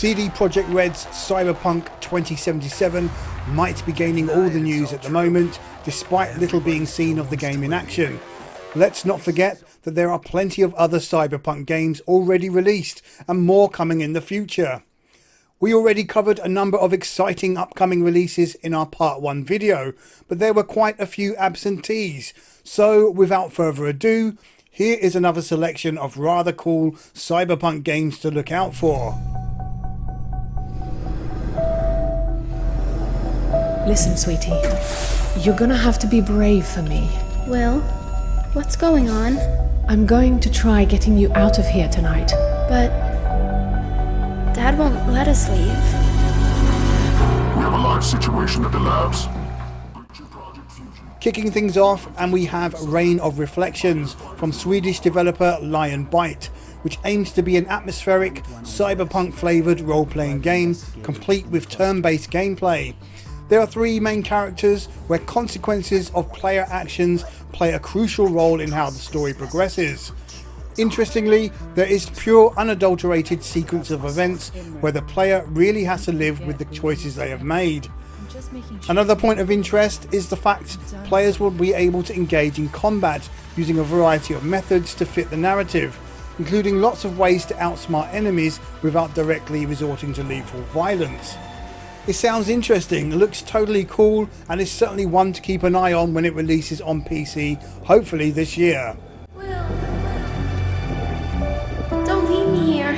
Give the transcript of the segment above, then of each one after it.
CD Projekt Red's Cyberpunk 2077 might be gaining all the news at the moment, despite little being seen of the game in action. Let's not forget that there are plenty of other Cyberpunk games already released and more coming in the future. We already covered a number of exciting upcoming releases in our part 1 video, but there were quite a few absentees. So without further ado, here is another selection of rather cool Cyberpunk games to look out for. Listen, sweetie, you're gonna have to be brave for me. Will, what's going on? I'm going to try getting you out of here tonight. But Dad won't let us leave. We have a live situation at the labs. Kicking things off, and we have Reign of Reflections from Swedish developer Lion Byte, which aims to be an atmospheric, cyberpunk flavoured role-playing game, complete with turn-based gameplay. There are 3 main characters where consequences of player actions play a crucial role in how the story progresses. Interestingly, there is pure unadulterated sequence of events where the player really has to live with the choices they have made. Another point of interest is the fact players will be able to engage in combat using a variety of methods to fit the narrative, including lots of ways to outsmart enemies without directly resorting to lethal violence. It sounds interesting, looks totally cool, and is certainly one to keep an eye on when it releases on PC, hopefully this year. Will, don't leave me here.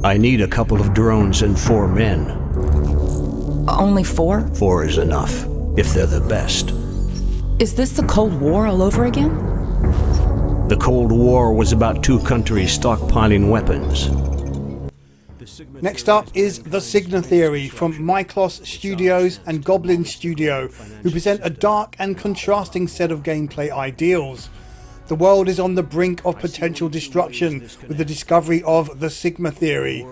I need a couple of drones and 4 men. Only 4? 4 is enough, if they're the best. Is this the Cold War all over again? The Cold War was about 2 countries stockpiling weapons. Next up is The Sigma Theory from Myclos Studios and Goblin Studio, who present a dark and contrasting set of gameplay ideals. The world is on the brink of potential destruction with the discovery of the Sigma Theory.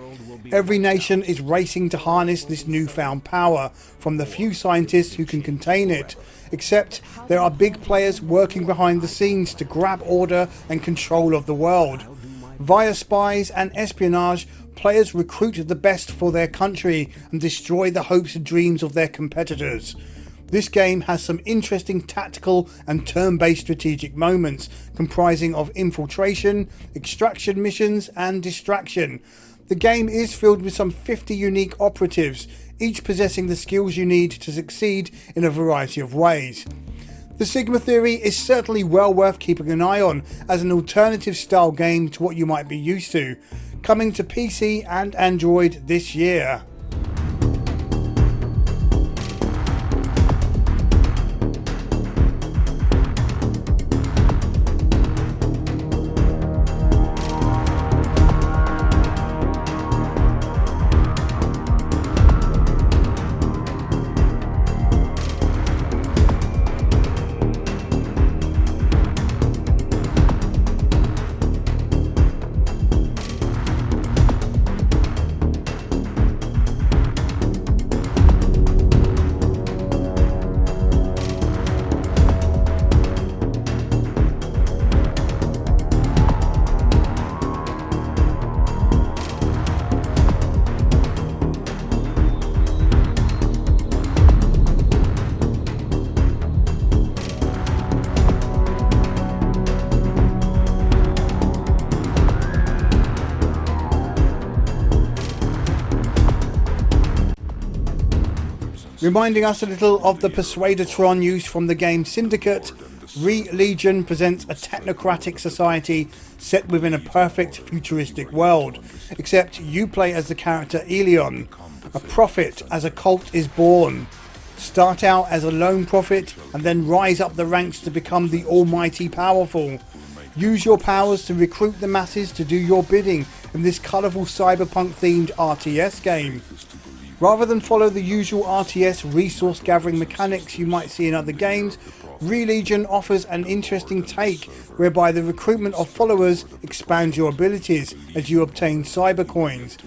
Every nation is racing to harness this newfound power from the few scientists who can contain it, except there are big players working behind the scenes to grab order and control of the world. Via spies and espionage, players recruit the best for their country and destroy the hopes and dreams of their competitors. This game has some interesting tactical and turn-based strategic moments, comprising of infiltration, extraction missions and distraction. The game is filled with some 50 unique operatives, each possessing the skills you need to succeed in a variety of ways. The Sigma Theory is certainly well worth keeping an eye on as an alternative style game to what you might be used to, coming to PC and Android this year. Reminding us a little of the Persuadertron used from the game Syndicate, Re-Legion presents a technocratic society set within a perfect futuristic world, except you play as the character Elion, a prophet as a cult is born. Start out as a lone prophet and then rise up the ranks to become the almighty powerful. Use your powers to recruit the masses to do your bidding in this colourful cyberpunk themed RTS game. Rather than follow the usual RTS resource gathering mechanics you might see in other games, Re-Legion offers an interesting take whereby the recruitment of followers expands your abilities as you obtain cyber coins.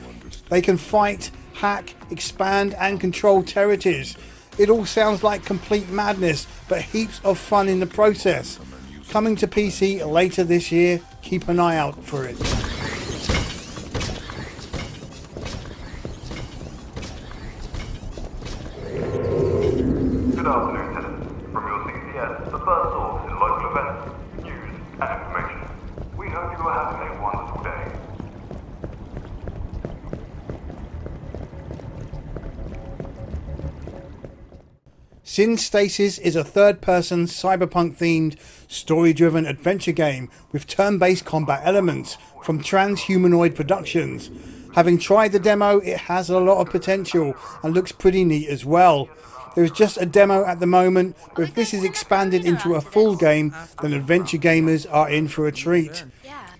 They can fight, hack, expand and control territories. It all sounds like complete madness, but heaps of fun in the process. Coming to PC later this year, keep an eye out for it. Good afternoon, tenants. From your CCS, the first source in local events, news and information. We hope you are having a wonderful day. Staceys is a third-person cyberpunk-themed, story-driven adventure game with turn-based combat elements from Transhumanoid Productions. Having tried the demo, it has a lot of potential and looks pretty neat as well. There is just a demo at the moment, but if this is expanded into a full game, then adventure gamers are in for a treat.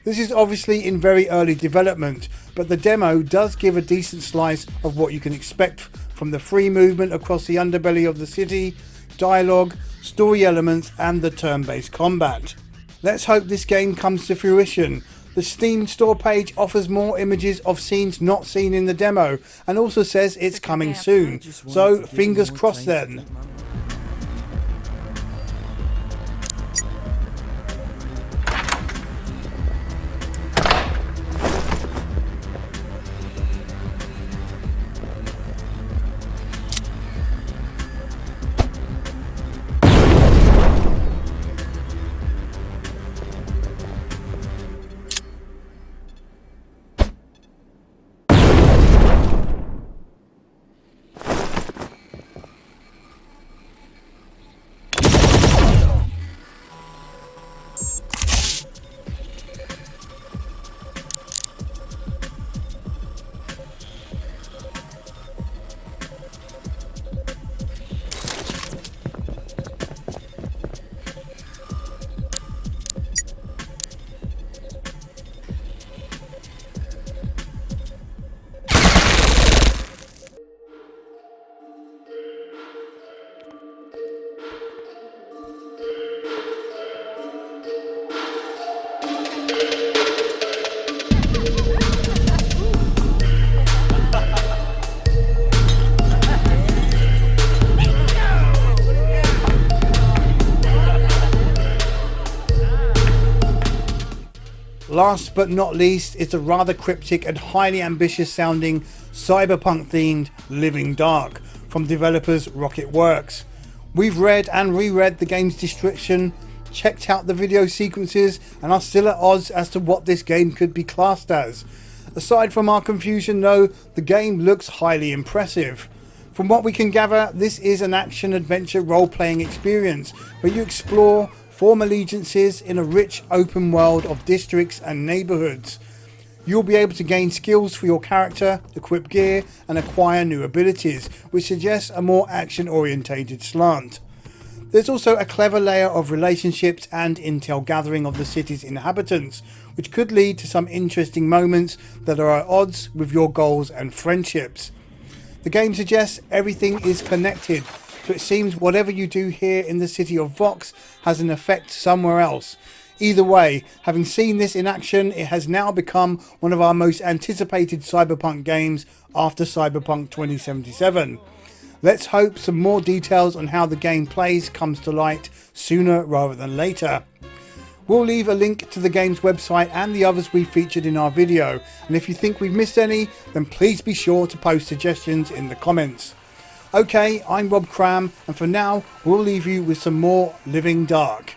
This is obviously in very early development, but the demo does give a decent slice of what you can expect from the free movement across the underbelly of the city, dialogue, story elements and the turn-based combat. Let's hope this game comes to fruition. The Steam store page offers more images of scenes not seen in the demo and also says it's coming soon, so fingers crossed then. Last but not least is the rather cryptic and highly ambitious sounding cyberpunk themed Living Dark from developers Rocket Works. We've read and reread the game's description, checked out the video sequences and are still at odds as to what this game could be classed as. Aside from our confusion though, the game looks highly impressive. From what we can gather, this is an action-adventure role-playing experience where you explore, form allegiances in a rich open world of districts and neighbourhoods. You'll be able to gain skills for your character, equip gear and acquire new abilities, which suggests a more action-orientated slant. There's also a clever layer of relationships and intel gathering of the city's inhabitants, which could lead to some interesting moments that are at odds with your goals and friendships. The game suggests everything is connected, so it seems whatever you do here in the city of Vox has an effect somewhere else. Either way, having seen this in action, it has now become one of our most anticipated Cyberpunk games after Cyberpunk 2077. Let's hope some more details on how the game plays comes to light sooner rather than later. We'll leave a link to the game's website and the others we featured in our video, and if you think we've missed any, then please be sure to post suggestions in the comments. Okay, I'm Rob Cram, and for now, we'll leave you with some more Living Dark.